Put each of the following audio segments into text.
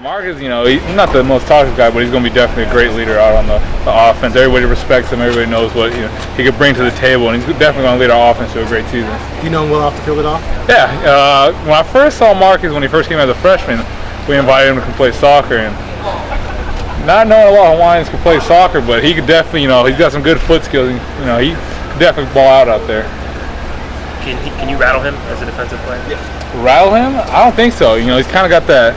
Marcus, he's not the most talkative guy, but he's going to be definitely a great leader out on the offense. Everybody respects him. Everybody knows what he could bring to the table, and he's definitely going to lead our offense to a great season. Do you know him well off the field at all? Yeah. When I first saw Marcus, when he first came as a freshman, we invited him to come play soccer, and not knowing a lot of Hawaiians can play soccer, but he could definitely, he's got some good foot skills. And, he could definitely ball out there. Can you rattle him as a defensive player? Yeah. Rattle him? I don't think so. He's kind of got that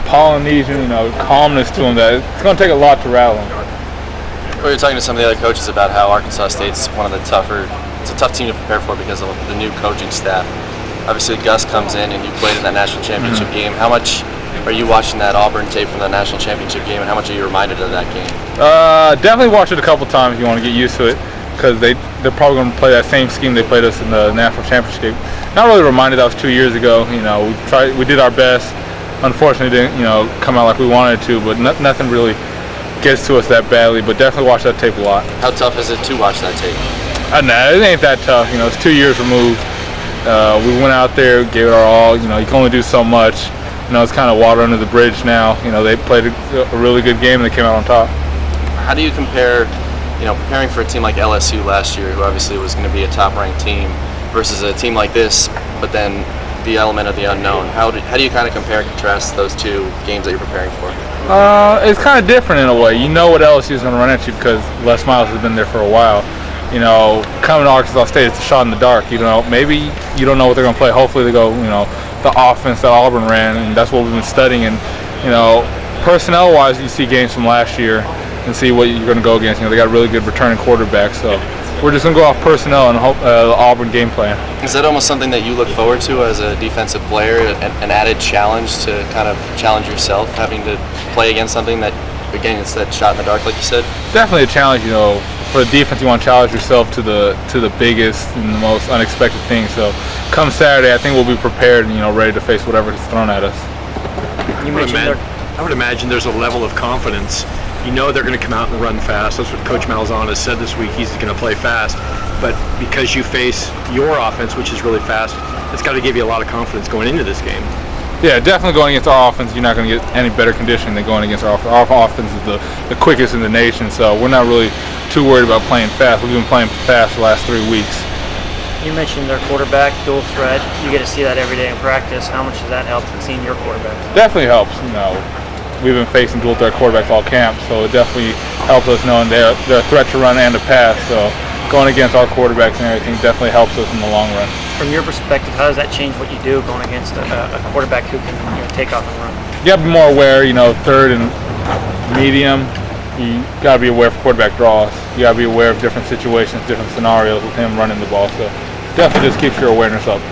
Polynesian, calmness to him that it's going to take a lot to rattle him. We were talking to some of the other coaches about how Arkansas State's one of the tougher. It's a tough team to prepare for because of the new coaching staff. Obviously, Gus comes in and you played in that national championship game. How much are you watching that Auburn tape from the national championship game, and how much are you reminded of that game? Definitely watch it a couple times if you want to get used to it, because they're probably going to play that same scheme they played us in the national championship game. Not really reminded, that was 2 years ago. We did our best. Unfortunately, didn't come out like we wanted to, but nothing really gets to us that badly. But definitely watch that tape a lot. How tough is it to watch that tape? Nah, it ain't that tough. It's 2 years removed. We went out there, gave it our all. You can only do so much. It's kind of water under the bridge now. They played a really good game and they came out on top. How do you compare, preparing for a team like LSU last year, who obviously was going to be a top-ranked team, versus a team like this, but then the element of the unknown? How do you kind of compare and contrast those two games that you're preparing for? It's kind of different in a way. You know what LSU is going to run at you because Les Miles has been there for a while. Coming to Arkansas State, it's a shot in the dark. Maybe you don't know what they're going to play. Hopefully they go, the offense that Auburn ran, and that's what we've been studying. And, personnel-wise, you see games from last year and see what you're going to go against. They got really good returning quarterbacks, so we're just going to go off personnel and hope the Auburn game plan. Is that almost something that you look forward to as a defensive player, an added challenge to kind of challenge yourself, having to play against something that, again, it's that shot in the dark, like you said? Definitely a challenge. For the defense, you want to challenge yourself to the biggest and the most unexpected things. So come Saturday, I think we'll be prepared and ready to face whatever is thrown at us. I would imagine there's a level of confidence. They're going to come out and run fast. That's what Coach Malzahn has said this week. He's going to play fast. But because you face your offense, which is really fast, it's got to give you a lot of confidence going into this game. Yeah, definitely going against our offense, you're not going to get any better conditioning than going against our offense. Our offense is the quickest in the nation, so we're not really too worried about playing fast. We've been playing fast the last 3 weeks. You mentioned their quarterback, dual threat. You get to see that every day in practice. How much does that help seeing your quarterback? Definitely helps. We've been facing dual threat quarterbacks all camp, so it definitely helps us knowing they're a threat to run and to pass. So going against our quarterbacks and everything definitely helps us in the long run. From your perspective, how does that change what you do going against a quarterback who can take off and run? You have to be more aware, third and medium. You got to be aware of quarterback draws. You got to be aware of different situations, different scenarios with him running the ball. So definitely just keeps your awareness up.